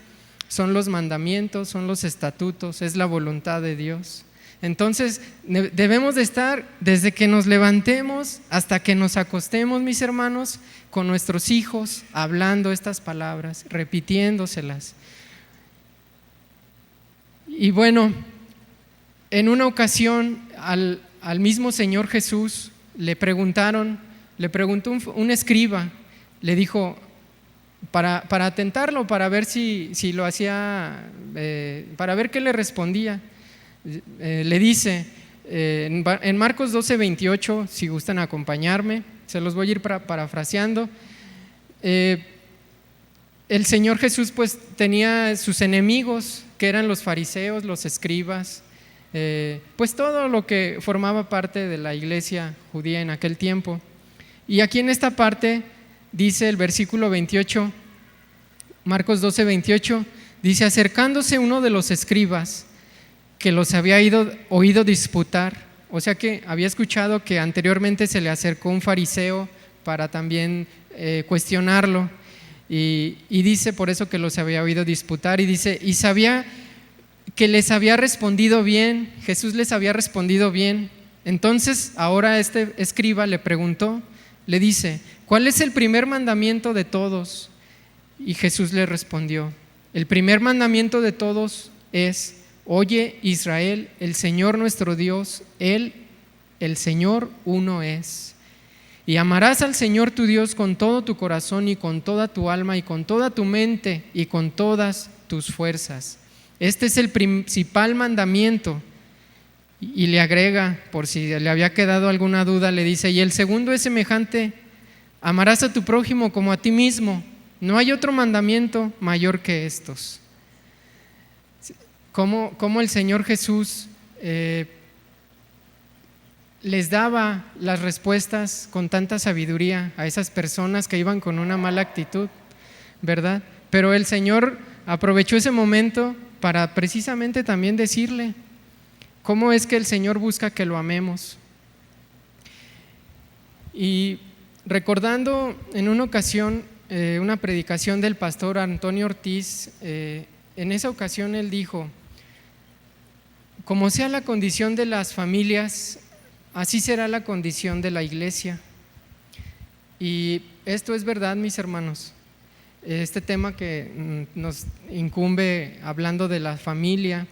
[SPEAKER 1] Son los mandamientos, son los estatutos, es la voluntad de Dios. Entonces debemos de estar desde que nos levantemos hasta que nos acostemos, mis hermanos, con nuestros hijos, hablando estas palabras, repitiéndoselas. Y bueno, en una ocasión al mismo Señor Jesús le preguntó un escriba, le dijo, para tentarlo, para ver si lo hacía, para ver qué le respondía. Le dice en Marcos 12:28, si gustan acompañarme, se los voy a ir parafraseando. El Señor Jesús pues tenía sus enemigos, que eran los fariseos, los escribas, pues todo lo que formaba parte de la iglesia judía en aquel tiempo. Y aquí en esta parte dice el versículo 28, Marcos 12:28, dice: acercándose uno de los escribas, que los había oído disputar, o sea que había escuchado que anteriormente se le acercó un fariseo para también cuestionarlo, y dice por eso que los había oído disputar, y dice: y sabía que les había respondido bien, Jesús les había respondido bien. Entonces ahora este escriba le preguntó, le dice: ¿cuál es el primer mandamiento de todos? Y Jesús le respondió: El primer mandamiento de todos es: oye Israel, el Señor nuestro Dios, Él, el Señor, uno es. Y amarás al Señor tu Dios con todo tu corazón y con toda tu alma y con toda tu mente y con todas tus fuerzas. Este es el principal mandamiento. Y le agrega, por si le había quedado alguna duda, le dice: y el segundo es semejante: amarás a tu prójimo como a ti mismo. No hay otro mandamiento mayor que estos. Como el Señor Jesús les daba las respuestas con tanta sabiduría a esas personas que iban con una mala actitud, ¿verdad? Pero el Señor aprovechó ese momento para precisamente también decirle cómo es que el Señor busca que lo amemos. Y recordando en una ocasión una predicación del pastor Antonio Ortiz, en esa ocasión él dijo: como sea la condición de las familias, así será la condición de la iglesia. Y esto es verdad, mis hermanos. Este tema que nos incumbe hablando de la familia,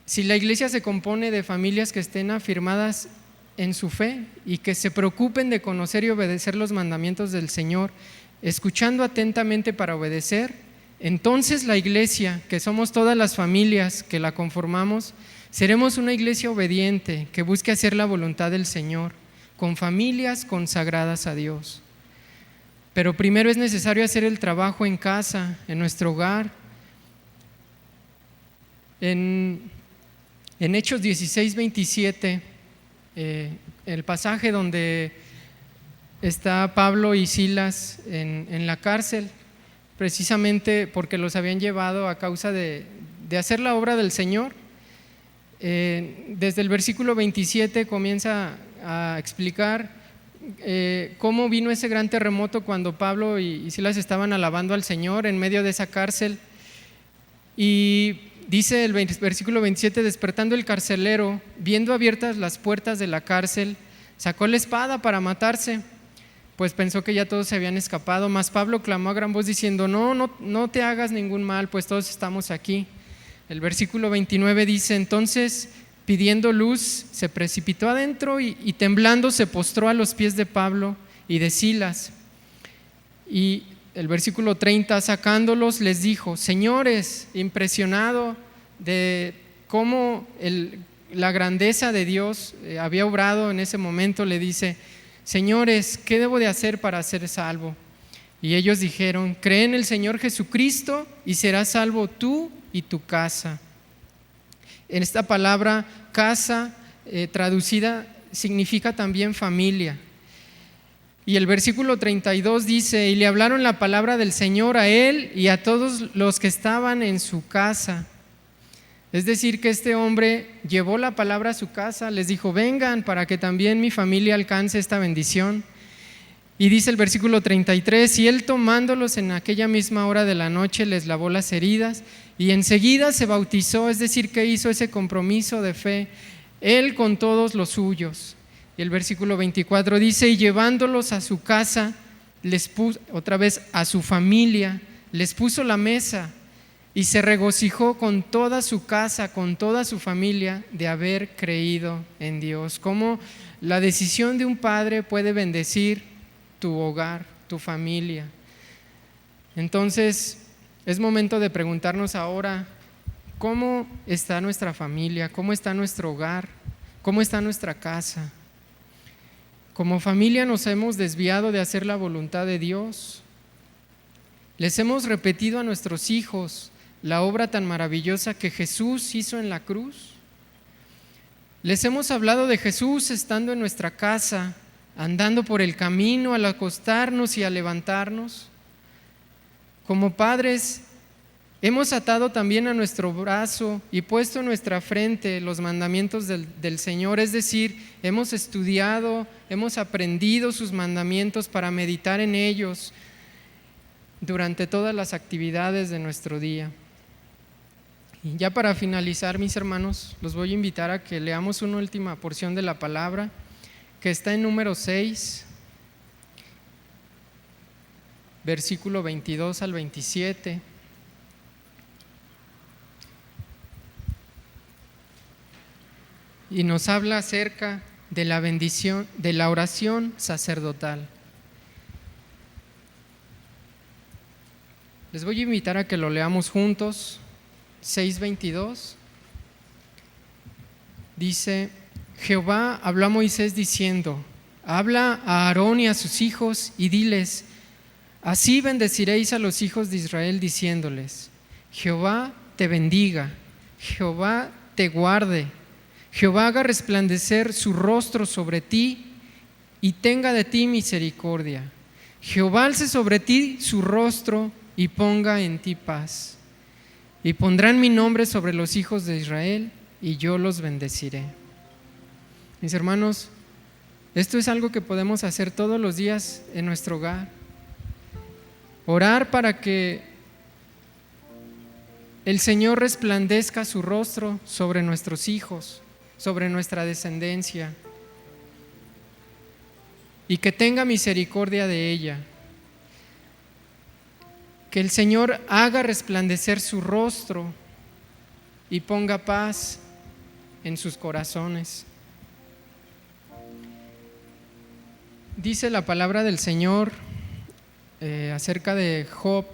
[SPEAKER 1] si la iglesia se compone de familias que estén afirmadas en su fe y que se preocupen de conocer y obedecer los mandamientos del Señor, escuchando atentamente para obedecer, entonces la iglesia, que somos todas las familias que la conformamos, seremos una iglesia obediente que busque hacer la voluntad del Señor, con familias consagradas a Dios. Pero primero es necesario hacer el trabajo en casa, en nuestro hogar. En Hechos 16:27, el pasaje donde está Pablo y Silas en la cárcel, precisamente porque los habían llevado a causa de hacer la obra del Señor. Desde el versículo 27 comienza a explicar cómo vino ese gran terremoto cuando Pablo y Silas estaban alabando al Señor en medio de esa cárcel. Y dice el versículo 27: despertando el carcelero, viendo abiertas las puertas de la cárcel, sacó la espada para matarse, pues pensó que ya todos se habían escapado. Mas Pablo clamó a gran voz diciendo: no te hagas ningún mal, pues todos estamos aquí. El versículo 29 dice: entonces, pidiendo luz, se precipitó adentro y temblando se postró a los pies de Pablo y de Silas. Y el versículo 30, sacándolos, les dijo: señores, impresionado de cómo la grandeza de Dios había obrado en ese momento, le dice: señores, ¿qué debo de hacer para ser salvo? Y ellos dijeron: cree en el Señor Jesucristo y serás salvo tú y tu casa. En esta palabra casa, traducida, significa también familia. Y el versículo 32 dice: y le hablaron la palabra del Señor a él y a todos los que estaban en su casa. Es decir, que este hombre llevó la palabra a su casa, les dijo: vengan para que también mi familia alcance esta bendición. Y dice el versículo 33: y él, tomándolos en aquella misma hora de la noche, les lavó las heridas y enseguida se bautizó. Es decir, que hizo ese compromiso de fe él con todos los suyos. Y el versículo 24 dice: y llevándolos a su casa, les puso, otra vez a su familia, les puso la mesa y se regocijó con toda su casa, con toda su familia, de haber creído en Dios. Cómo la decisión de un padre puede bendecir tu hogar, tu familia. Entonces es momento de preguntarnos ahora: ¿cómo está nuestra familia? ¿Cómo está nuestro hogar? ¿Cómo está nuestra casa? Como familia nos hemos desviado de hacer la voluntad de Dios. Les hemos repetido a nuestros hijos la obra tan maravillosa que Jesús hizo en la cruz. Les hemos hablado de Jesús estando en nuestra casa, andando por el camino, al acostarnos y al levantarnos. Como padres, hemos atado también a nuestro brazo y puesto en nuestra frente los mandamientos del Señor, es decir, hemos estudiado, hemos aprendido sus mandamientos para meditar en ellos durante todas las actividades de nuestro día. Y ya para finalizar, mis hermanos, los voy a invitar a que leamos una última porción de la palabra que está en Números 6, versículo 22 al 27. y nos habla acerca de la bendición, de la oración sacerdotal. Les voy a invitar a que lo leamos juntos. 6:22 dice: Jehová habló a Moisés diciendo: habla a Aarón y a sus hijos y diles: así bendeciréis a los hijos de Israel, diciéndoles: Jehová te bendiga, Jehová te guarde, Jehová haga resplandecer su rostro sobre ti y tenga de ti misericordia. Jehová alce sobre ti su rostro y ponga en ti paz. Y pondrán mi nombre sobre los hijos de Israel y yo los bendeciré. Mis hermanos, esto es algo que podemos hacer todos los días en nuestro hogar. Orar para que el Señor resplandezca su rostro sobre nuestros hijos, sobre nuestra descendencia, y que tenga misericordia de ella. Que el Señor haga resplandecer su rostro y ponga paz en sus corazones. Dice la palabra del Señor acerca de Job,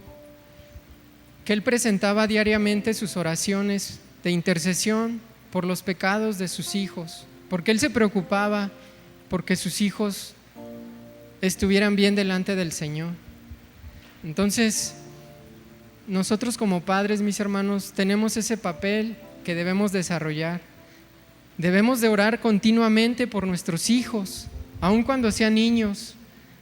[SPEAKER 1] que él presentaba diariamente sus oraciones de intercesión por los pecados de sus hijos, porque él se preocupaba porque sus hijos estuvieran bien delante del Señor. Entonces, nosotros como padres, mis hermanos, tenemos ese papel que debemos desarrollar. Debemos de orar continuamente por nuestros hijos, aun cuando sean niños,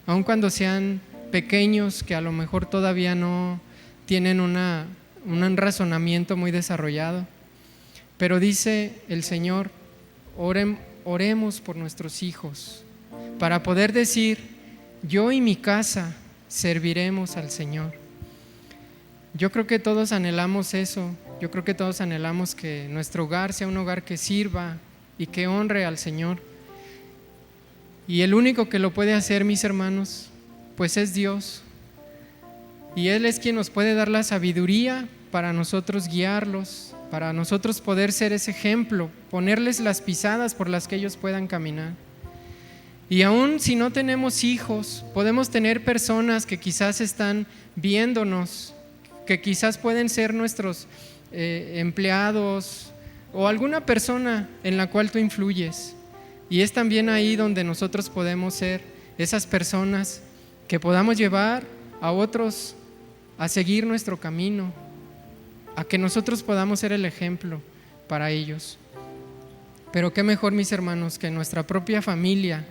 [SPEAKER 1] aun cuando sean pequeños, que a lo mejor todavía no tienen un razonamiento muy desarrollado. Pero dice el Señor: oremos por nuestros hijos, para poder decir: yo y mi casa serviremos al Señor. Yo creo que todos anhelamos eso. Yo creo que todos anhelamos que nuestro hogar sea un hogar que sirva y que honre al Señor. Y el único que lo puede hacer, mis hermanos, pues es Dios. Y Él es quien nos puede dar la sabiduría para nosotros guiarlos, para nosotros poder ser ese ejemplo, ponerles las pisadas por las que ellos puedan caminar. Y aún si no tenemos hijos, podemos tener personas que quizás están viéndonos, que quizás pueden ser nuestros empleados o alguna persona en la cual tú influyes. Y es también ahí donde nosotros podemos ser esas personas que podamos llevar a otros a seguir nuestro camino, a que nosotros podamos ser el ejemplo para ellos. Pero qué mejor, mis hermanos, que nuestra propia familia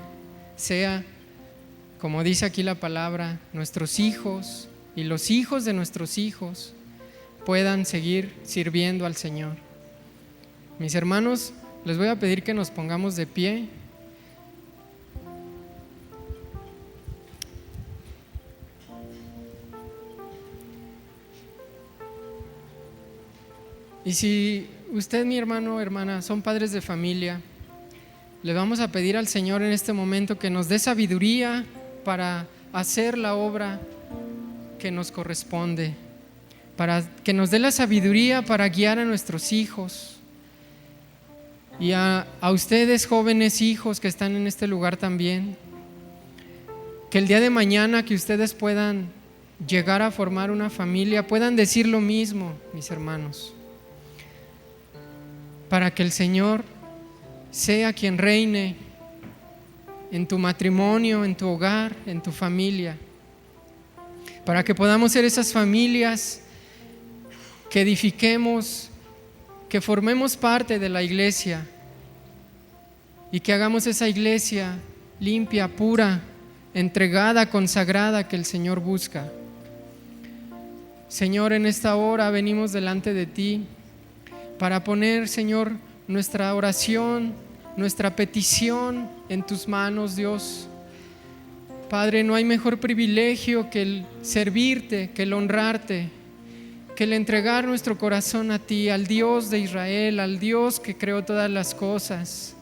[SPEAKER 1] sea, como dice aquí la palabra, nuestros hijos y los hijos de nuestros hijos puedan seguir sirviendo al Señor. Mis hermanos, les voy a pedir que nos pongamos de pie. Y si usted, mi hermano o hermana, son padres de familia, le vamos a pedir al Señor en este momento que nos dé sabiduría para hacer la obra que nos corresponde, para que nos dé la sabiduría para guiar a nuestros hijos. Y a ustedes, jóvenes hijos que están en este lugar también, que el día de mañana que ustedes puedan llegar a formar una familia, puedan decir lo mismo, mis hermanos, para que el Señor sea quien reine en tu matrimonio, en tu hogar, en tu familia, para que podamos ser esas familias que edifiquemos, que formemos parte de la iglesia y que hagamos esa iglesia limpia, pura, entregada, consagrada que el Señor busca. Señor, en esta hora venimos delante de ti para poner, Señor, nuestra oración, nuestra petición en tus manos, Dios. Padre, no hay mejor privilegio que el servirte, que el honrarte, que el entregar nuestro corazón a ti, al Dios de Israel, al Dios que creó todas las cosas,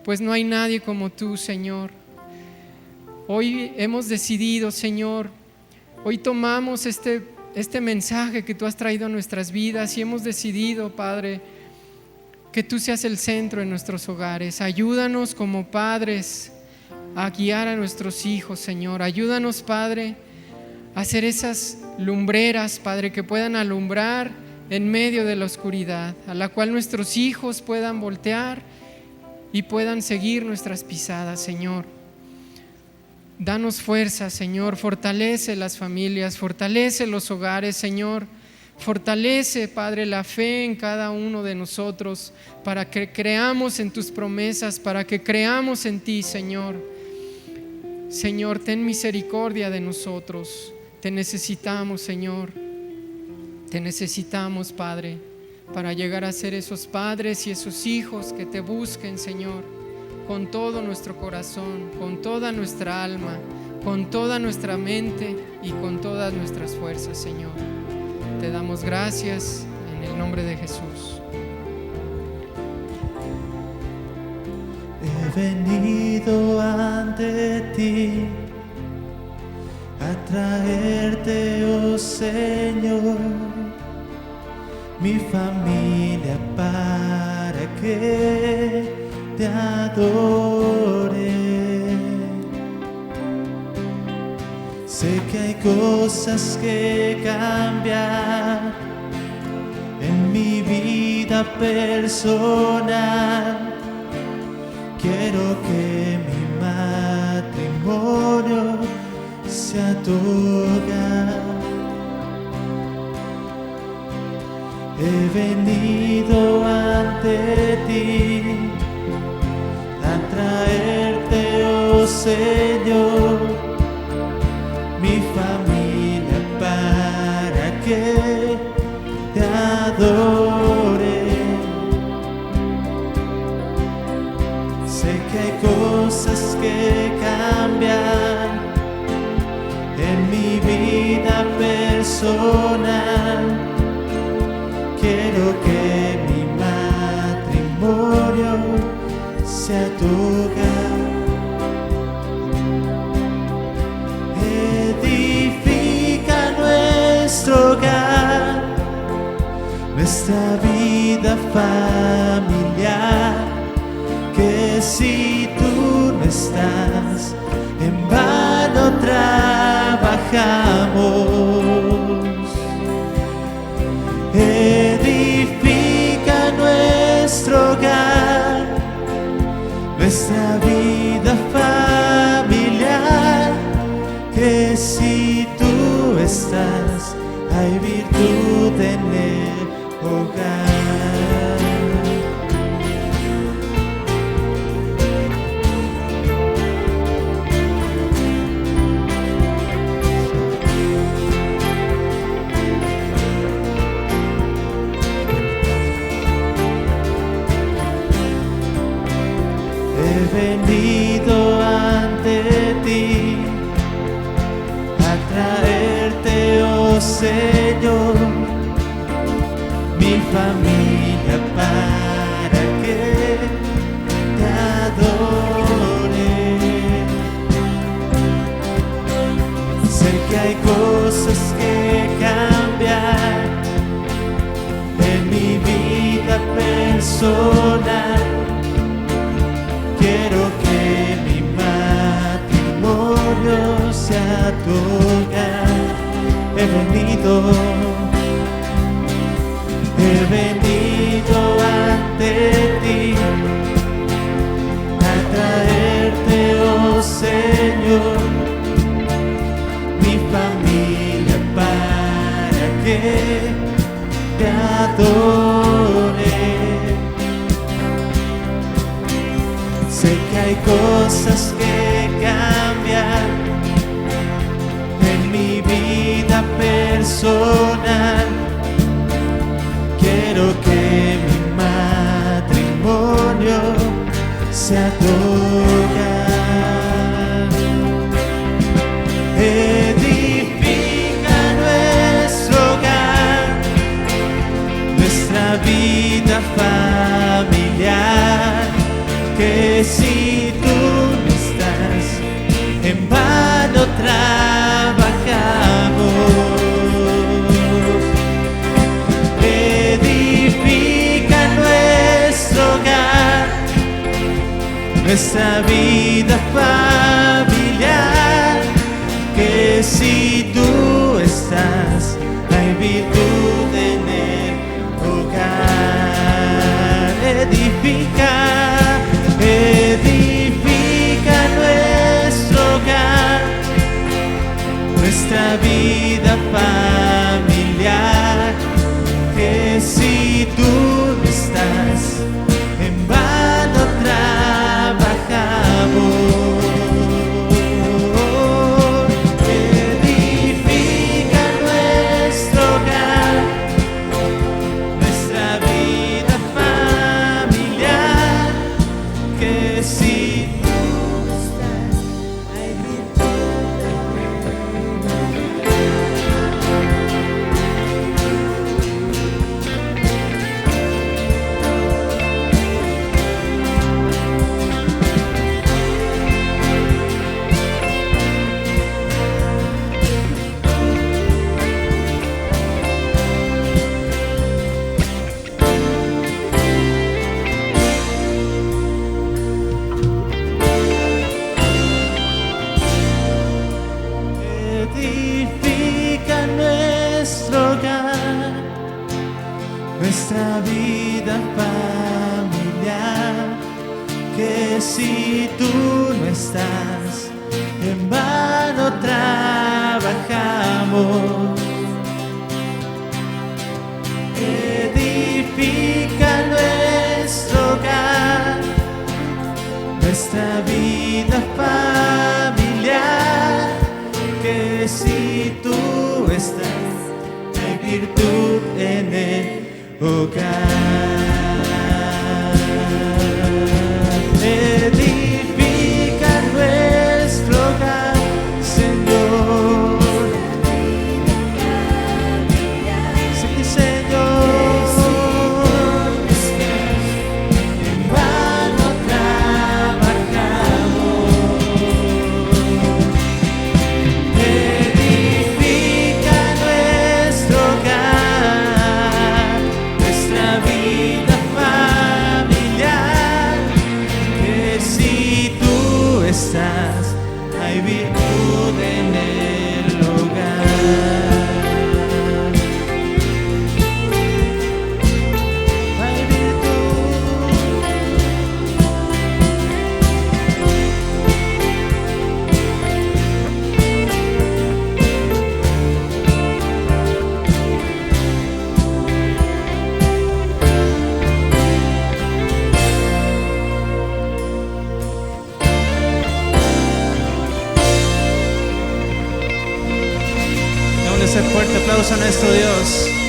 [SPEAKER 1] pues no hay nadie como tú, Señor. Hoy hemos decidido, Señor, hoy tomamos este mensaje que tú has traído a nuestras vidas y hemos decidido, Padre, que tú seas el centro en nuestros hogares. Ayúdanos como padres a guiar a nuestros hijos, Señor. Ayúdanos, Padre, a ser esas lumbreras, Padre, que puedan alumbrar en medio de la oscuridad, a la cual nuestros hijos puedan voltear y puedan seguir nuestras pisadas, Señor. Danos fuerza, Señor. Fortalece las familias, fortalece los hogares, Señor. Fortalece, Padre, la fe en cada uno de nosotros para que creamos en tus promesas, para que creamos en ti, Señor. Señor, ten misericordia de nosotros. Te necesitamos, Señor. Te necesitamos, Padre, para llegar a ser esos padres y esos hijos que te busquen, Señor, con todo nuestro corazón, con toda nuestra alma, con toda nuestra mente y con todas nuestras fuerzas, Señor. Te damos gracias en el nombre de Jesús.
[SPEAKER 2] He venido ante ti a traerte, oh Señor, mi familia para que te adore. Sé que hay cosas que cambiar en mi vida personal. Quiero que mi matrimonio sea tu hogar. He venido ante ti a traerte, oh Señor, mi familia para que te adore. Sé que hay cosas que cambian en mi vida personal. Quiero que mi matrimonio sea tu hogar. Edifica nuestro hogar, nuestra vida familiar, que si tú no estás, en vano trabajamos. Edifica nuestro hogar, nuestra vida familiar, que si tú estás, hay virtud en el hogar. He venido ante ti a traerte, oh Señor, mi familia para que te adore. Sé que hay cosas que cambiar en mi vida personal. Quiero que mi matrimonio sea tu hogar. He venido ante ti a traerte, oh Señor, mi familia para que te adore. Sé que hay cosas que cambian en mi vida personal. Quiero que mi matrimonio sea tu hogar. Edifica nuestro hogar, nuestra vida familiar, que si tú no estás, en vano trabajamos. Edifica nuestro nuestra vida familiar, que si tú estás, hay virtud en el hogar. Edifica, edifica nuestro hogar, nuestra vida familiar, que si tú no estás, en vano trabajamos. Edifica nuestro hogar, nuestra vida familiar, que si tú no estás, hay edifica nuestro hogar, nuestra vida familiar, que si tú no estás, en vano trabajamos. Edifica nuestro hogar, nuestra vida familiar, que si tú estás, hay virtud en el hogar. Edifica nuestro hogar, Señor. Sí, Señor. En vano trabajamos. Edifica nuestro hogar, nuestra vida familiar, que si tú estás, hay virtud en el hogar. Hay virtud. Damos ese fuerte aplauso a nuestro Dios.